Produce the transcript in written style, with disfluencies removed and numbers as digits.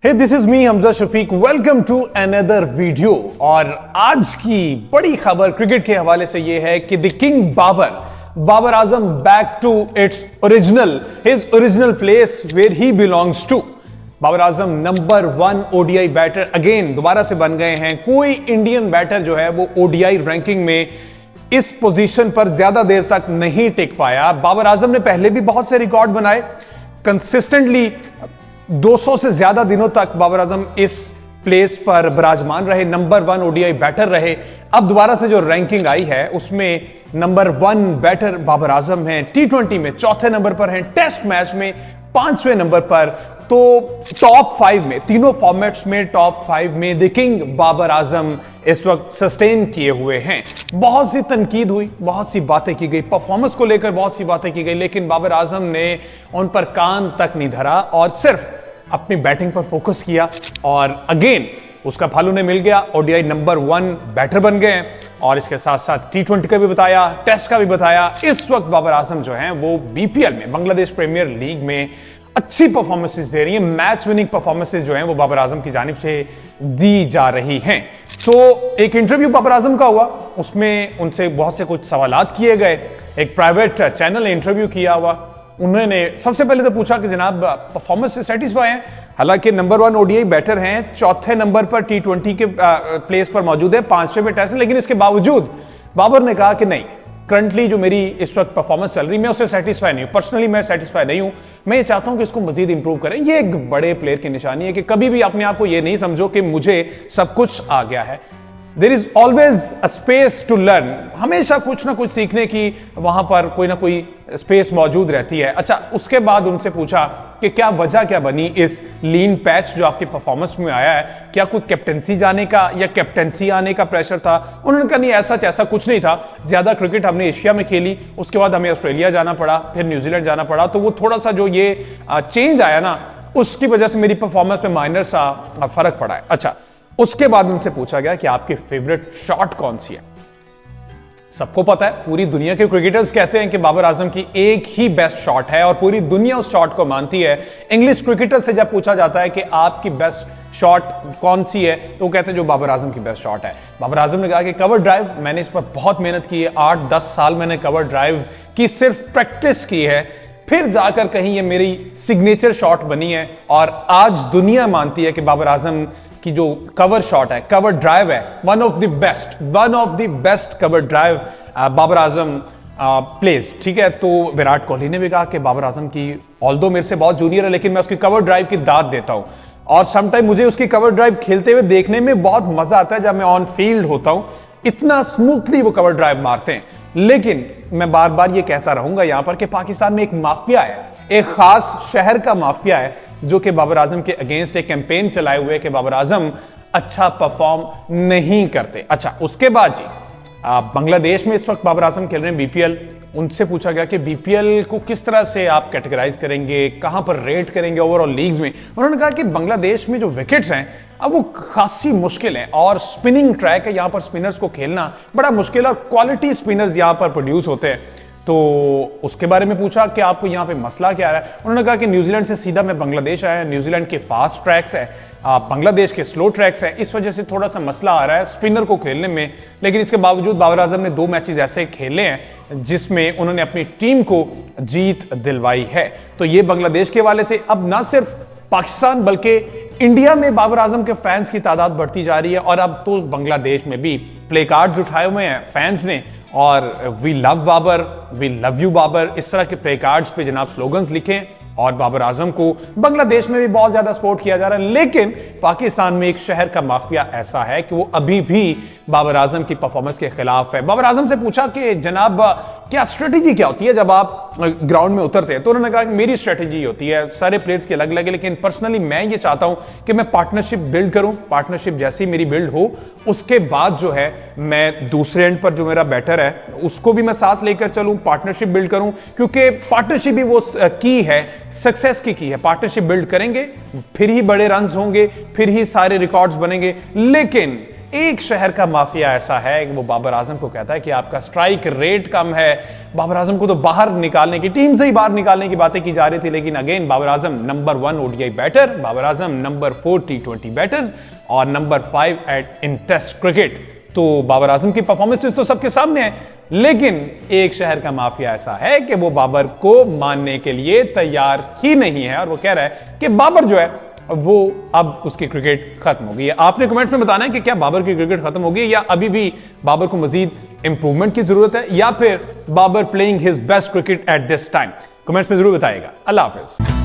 Hey this is me Hamza Shafiq, welcome to another video. और आज की बड़ी खबर क्रिकेट के हवाले से यह है कि the king Babar Azam back to its his original place where he belongs to. Babar Azam number 1 ODI batter again दोबारा से बन गए हैं। कोई इंडियन बैटर जो है वो ओडीआई रैंकिंग में इस पोजीशन पर ज्यादा देर तक नहीं टिक पाया। बाबर आजम ने पहले भी बहुत से रिकॉर्ड बनाए, कंसिस्टेंटली 200 से ज्यादा दिनों तक बाबर आजम इस प्लेस पर विराजमान रहे, नंबर 1 ओडीआई बैटर रहे। अब दोबारा से जो रैंकिंग आई है उसमें नंबर 1 बैटर बाबर आजम हैं, टी20 में चौथे नंबर पर हैं, टेस्ट मैच में 5वें नंबर पर। तो टॉप 5 में, तीनों फॉर्मेट्स में टॉप 5 में द किंग बाबर आजम इस वक्त सस्टेन किए हुए हैं। बहुत सी तनकीद हुई, बहुत सी बातें की गई, परफॉर्मेंस को लेकर बहुत सी बातें की गई, लेकिन बाबर आजम ने उन पर कान तक नहीं धरा और सिर्फ अपनी बैटिंग पर फोकस किया और अगेन उसका फल उन्हें मिल गया। ओडीआई नंबर 1 बैटर बन गए और इसके साथ साथ टी20 का भी बताया, टेस्ट का भी बताया। इस वक्त बाबर आजम जो हैं वो बीपीएल में, बांग्लादेश प्रीमियर लीग में अच्छी परफॉर्मेंसेस दे रही हैं। मैच विनिंग परफॉर्मेंसेस जो हैं वो बाबर आजम की जानिब से दी जा रही हैं। तो एक इंटरव्यू बाबर आजम का हुआ, उसमें उनसे बहुत से कुछ सवालात किए गए। एक प्राइवेट चैनल ने इंटरव्यू किया हुआ, उन्होंने सबसे पहले तो पूछा कि जनाब परफॉर्मेंस से सेटिस्फाई हैं? हालांकि नंबर 1 ओडीआई बैटर हैं, चौथे नंबर पर टी20 के प्लेस पर मौजूद है, 5वें पे टेस्ट, लेकिन इसके बावजूद बाबर ने कहा कि नहीं, करंटली जो मेरी इस वक्त परफॉर्मेंस चल रही है मैं उससे सेटिस्फाई नहीं हूं, पर्सनली मैं सेटिस्फाई नहीं हूं, मैं ये चाहता हूं कि इसको मजीद इंप्रूव करें। ये एक बड़े प्लेयर की निशानी है कि कभी भी अपने आप को ये नहीं समझो कि मुझे सब कुछ आ गया है। There is always a space to learn, हमेशा कुछ ना कुछ सीखने की वहां पर कोई ना कोई स्पेस मौजूद रहती है। अच्छा, उसके बाद उनसे पूछा कि क्या वजह क्या बनी इस लीन पैच जो आपकी परफॉर्मेंस में आया है, क्या कोई कैप्टनसी जाने का या कैप्टनसी आने का प्रेशर था? उन्होंने कहा नहीं, ऐसा कुछ नहीं था, ज्यादा क्रिकेट हमने एशिया में खेली, उसके बाद हमें ऑस्ट्रेलिया जाना पड़ा, फिर न्यूजीलैंड जाना पड़ा, तो वो थोड़ा सा जो ये चेंज आया ना, उसकी वजह से मेरी परफॉर्मेंस में माइनर सा फर्क पड़ा है। अच्छा, उसके बाद उनसे पूछा गया कि आपकी फेवरेट शॉट कौन सी है? सबको पता है, पूरी दुनिया के क्रिकेटर्स कहते हैं कि बाबर आजम की एक ही बेस्ट शॉट है और पूरी दुनिया उस शॉट को मानती है। इंग्लिश क्रिकेटर से जब पूछा जाता है कि आपकी बेस्ट शॉट कौन सी है, तो वो कहते हैं जो बाबर आजम की बेस्ट शॉट है। बाबर आजम ने कहा कि कवर ड्राइव, मैंने इस पर बहुत मेहनत की है, 8-10 साल मैंने कवर ड्राइव की सिर्फ प्रैक्टिस की है, फिर जाकर कहीं ये मेरी सिग्नेचर शॉट बनी है और आज दुनिया मानती है कि बाबर आजम की जो कवर शॉट है, कवर ड्राइव है, one of the best cover drive Babar Azam plays. ठीक है, तो विराट कोहली ने भी कहा कि बाबर आजम की ऑल्दो मेरे से बहुत जूनियर है लेकिन मैं उसकी कवर ड्राइव की दाद देता हूं और समटाइम मुझे उसकी कवर ड्राइव खेलते हुए देखने में बहुत मजा आता है जब मैं ऑन फील्ड होता हूं, इतना स्मूथली वो कवर ड्राइव मारते हैं। लेकिन मैं बार बार ये कहता रहूंगा यहां पर कि पाकिस्तान में एक माफिया है, एक खास शहर का माफिया है जो कि बाबर आजम के अगेंस्ट एक कैंपेन चलाए हुए कि बाबर आजम अच्छा परफॉर्म नहीं करते। अच्छा, उसके बाद जी बांग्लादेश में इस वक्त बाबर आजम खेल रहे हैं बीपीएल। उनसे पूछा गया कि बीपीएल को किस तरह से आप कैटेगराइज करेंगे, कहां पर रेट करेंगे ओवरऑल लीग्स में। उन्होंने कहा कि बांग्लादेश में जो विकेट्स हैं अब वो खासी मुश्किल है और स्पिनिंग ट्रैक है, यहां पर स्पिनर्स को खेलना बड़ा मुश्किल है और क्वालिटी स्पिनर्स यहां पर प्रोड्यूस होते हैं। तो उसके बारे में पूछा कि आपको यहाँ पे मसला क्या आ रहा है। उन्होंने कहा कि न्यूजीलैंड से सीधा मैं बांग्लादेश आया, न्यूजीलैंड के फास्ट ट्रैक्स है, बांग्लादेश के स्लो ट्रैक्स है, इस वजह से थोड़ा सा मसला आ रहा है स्पिनर को खेलने में। लेकिन इसके बावजूद बाबर आजम ने 2 मैचेस ऐसे खेले हैं जिसमें उन्होंने अपनी टीम को जीत दिलवाई है। तो ये बांग्लादेश के हवाले से अब ना सिर्फ पाकिस्तान बल्कि इंडिया में बाबर आजम के फैंस की तादाद बढ़ती जा रही है और अब तो बांग्लादेश में भी प्ले कार्ड्स उठाए हुए हैं फैंस ने और we love Babar, we love you Babar, इस तरह के प्ले कार्ड्स पे जनाब स्लोगन्स लिखें और बाबर आजम को बांग्लादेश में भी बहुत ज्यादा सपोर्ट किया जा रहा है। लेकिन पाकिस्तान में एक शहर का माफिया ऐसा है कि वो अभी भी बाबर आजम की परफॉर्मेंस के खिलाफ है। बाबर आजम से पूछा कि जनाब क्या स्ट्रेटेजी क्या होती है जब आप ग्राउंड में उतरते हैं, तो उन्होंने कहा कि मेरी स्ट्रेटेजी होती है, सारे प्लेयर्स की अलग अलग है, लेकिन पर्सनली मैं ये चाहता हूं कि मैं पार्टनरशिप बिल्ड करूं। पार्टनरशिप जैसी मेरी बिल्ड हो उसके बाद जो है मैं दूसरे एंड पर जो मेरा बैटर है उसको भी मैं साथ लेकर चलूं, पार्टनरशिप बिल्ड करूं, क्योंकि पार्टनरशिप भी वो की है, सक्सेस की है। पार्टनरशिप बिल्ड करेंगे फिर ही बड़े रन्स होंगे, फिर ही सारे रिकॉर्ड्स बनेंगे। लेकिन एक शहर का माफिया ऐसा है कि वो बाबर आजम को कहता है कि आपका स्ट्राइक रेट कम है। बाबर आजम को तो बाहर निकालने की, टीम से ही बाहर निकालने की बातें की जा रही थी, लेकिन again Babar Azam number 1 ODI batter, Babar Azam number 4 टी20 बैटर और नंबर 5 इन टेस्ट क्रिकेट। तो बाबर आजम की परफॉर्मेंसेस तो सबके सामने है, लेकिन एक शहर का माफिया ऐसा है कि वो बाबर को मानने के लिए तैयार ही नहीं है और वो कह रहा है कि बाबर जो है वो अब उसकी क्रिकेट खत्म हो गई है। आपने कमेंट्स में बताना है कि क्या बाबर की क्रिकेट खत्म हो गई है या अभी भी बाबर को मजीद इंप्रूवमेंट की जरूरत है या फिर Babar playing his best cricket at this time. Comments में जरूर बताइएगा। अल्लाह हाफिज।